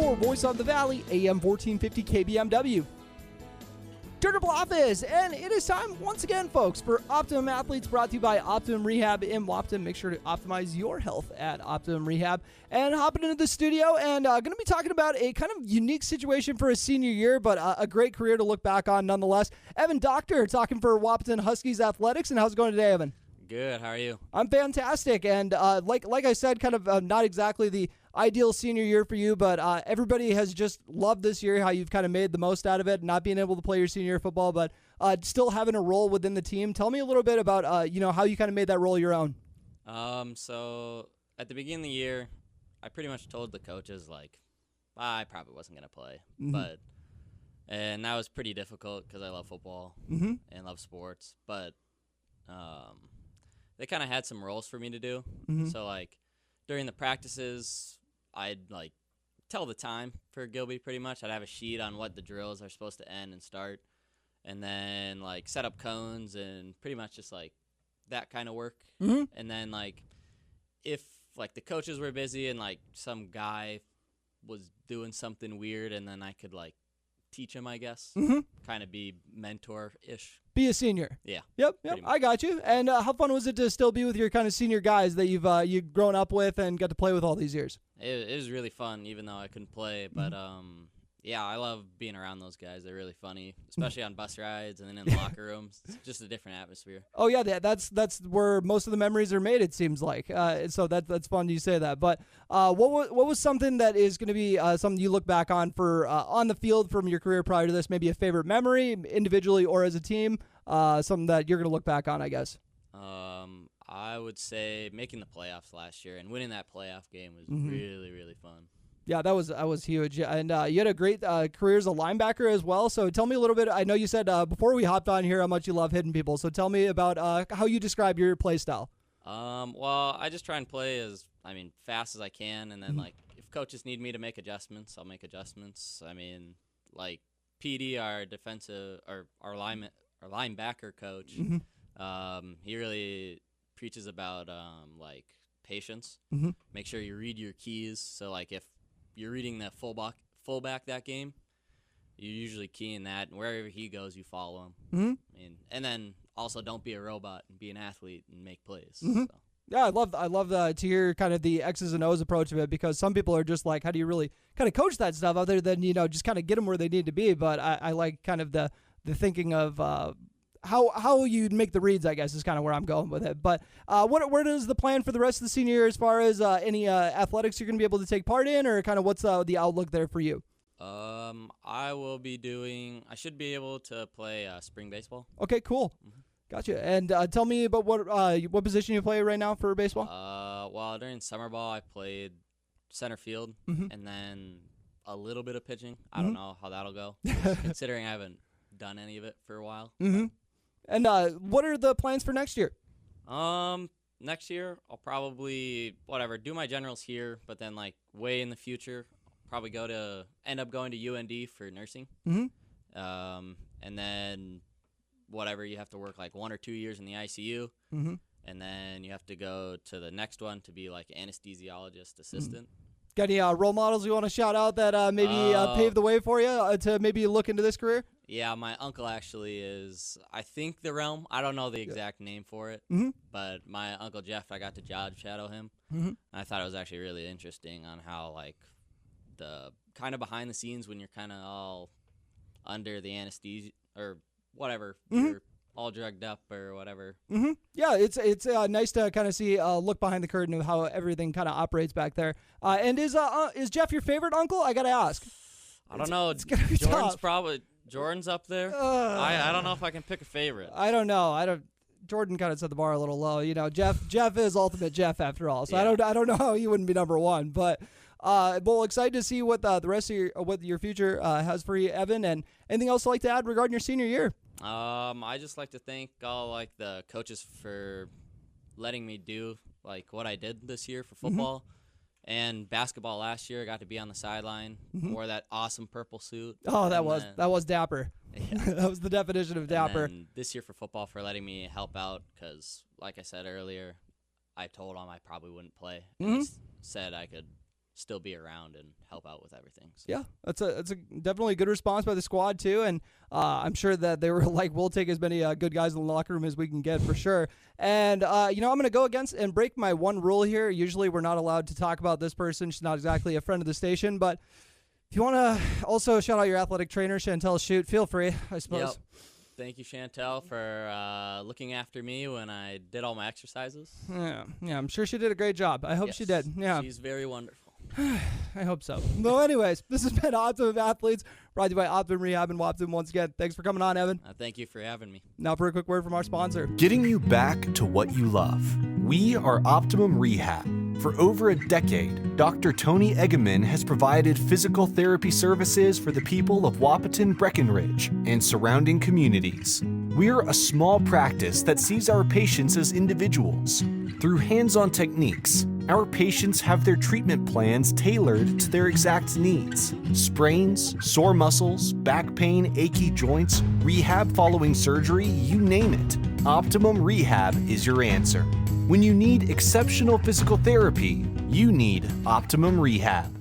your voice of the Valley, AM 1450 KBMW. Durable Office, and it is time once again, folks, for Optimum Athletes, brought to you by Optimum Rehab in Wahpeton. Make sure to optimize your health at Optimum Rehab. And hopping into the studio, and going to be talking about a kind of unique situation for a senior year, but a great career to look back on nonetheless. Evan Dockter talking for Wahpeton Huskies Athletics, and how's it going today, Evan? Good. How are you? I'm fantastic, and like I said, kind of not exactly the ideal senior year for you, but everybody has just loved this year, how you've kind of made the most out of it, not being able to play your senior year football, but still having a role within the team. Tell me a little bit about how you kind of made that role your own. So at the beginning of the year, I pretty much told the coaches I probably wasn't gonna play, and that was pretty difficult because I love football and love sports, but they kind of had some roles for me to do. So during the practices, I'd tell the time for Gilby pretty much. I'd have a sheet on what the drills are supposed to end and start, and then set up cones and pretty much just that kind of work. And then if the coaches were busy and some guy was doing something weird, and then I could teach him, I guess. Kind of be mentor-ish. Be a senior. Yeah. Yep. I got you. And how fun was it to still be with your kind of senior guys that you've grown up with and got to play with all these years? It was really fun, even though I couldn't play. But yeah, I love being around those guys. They're really funny, especially on bus rides and then in the locker rooms. It's just a different atmosphere. Oh yeah, that's where most of the memories are made, it seems like. So that's fun you say that. But what was something that is going to be something you look back on for on the field from your career prior to this? Maybe a favorite memory, individually or as a team. Something that you're going to look back on, I guess. I would say making the playoffs last year and winning that playoff game was really, really fun. Yeah, that was huge. And you had a great career as a linebacker as well. So tell me a little bit. I know you said before we hopped on here how much you love hitting people. So tell me about how you describe your play style. Well, I just try and play fast as I can. And then, if coaches need me to make adjustments, I'll make adjustments. PD, our defensive or our linebacker coach, he really preaches about patience. Make sure you read your keys. So if you're reading the fullback that game, you usually key in that, and wherever he goes, you follow him. And then also don't be a robot and be an athlete and make plays. So. Yeah, I love to hear kind of the X's and O's approach of it, because some people are just how do you really kind of coach that stuff other than just kind of get them where they need to be. But I like kind of the thinking of how you make the reads, I guess, is kind of where I'm going with it. But what is the plan for the rest of the senior year as far as any athletics you're going to be able to take part in, or kind of what's the outlook there for you? I should be able to play spring baseball. Okay, cool. Gotcha. And tell me about what position you play right now for baseball? Well, during summer ball, I played center field and then a little bit of pitching. I don't know how that'll go, considering I haven't done any of it for a while. And what are the plans for next year? Next year, I'll probably, do my generals here, but then, way in the future, probably end up going to UND for nursing. And then, you have to work, 1 or 2 years in the ICU. And then you have to go to the next one to be, anesthesiologist assistant. Got any role models you want to shout out that maybe paved the way for you to maybe look into this career? Yeah, my uncle actually is, I think, the realm. I don't know the exact name for it, but my Uncle Jeff, I got to job shadow him. I thought it was actually really interesting on how, the kind of behind the scenes when you're kind of all under the anesthesia or whatever, you're all drugged up or whatever. Yeah, it's nice to kind of see look behind the curtain of how everything kind of operates back there. And is Jeff your favorite uncle? I got to ask. I don't know. It's gonna be tough. Jordan's up there. I don't know if I can pick a favorite. I don't know. Jordan kind of set the bar a little low. Jeff is ultimate Jeff after all. So yeah. I don't know how he wouldn't be number one. But well, excited to see what the rest of what your future has for you, Evan. And anything else you'd like to add regarding your senior year? I just like to thank all the coaches for letting me do what I did this year for football. And basketball last year, I got to be on the sideline, wore that awesome purple suit. Oh, that was dapper. Yeah. That was the definition of dapper. And this year for football, for letting me help out, because like I said earlier, I told them I probably wouldn't play. And said I could still be around and help out with everything. So. Yeah, that's a definitely a good response by the squad too, and I'm sure that they were like, we'll take as many good guys in the locker room as we can get for sure. And I'm going to go against and break my one rule here. Usually we're not allowed to talk about this person. She's not exactly a friend of the station, but if you want to also shout out your athletic trainer, Chantel Shoot, feel free, I suppose. Yep. Thank you, Chantel, for looking after me when I did all my exercises. Yeah, I'm sure she did a great job. I hope she did. Yeah, she's very wonderful. I hope so. Well, anyways, this has been Optimum Athletes, brought to you by Optimum Rehab and Wahpeton. Once again, thanks for coming on, Evan. Thank you for having me. Now for a quick word from our sponsor. Getting you back to what you love. We are Optimum Rehab. For over a decade, Dr. Tony Eggeman has provided physical therapy services for the people of Wahpeton, Breckenridge, and surrounding communities. We're a small practice that sees our patients as individuals. Through hands-on techniques, our patients have their treatment plans tailored to their exact needs. Sprains, sore muscles, back pain, achy joints, rehab following surgery, you name it. Optimum Rehab is your answer. When you need exceptional physical therapy, you need Optimum Rehab.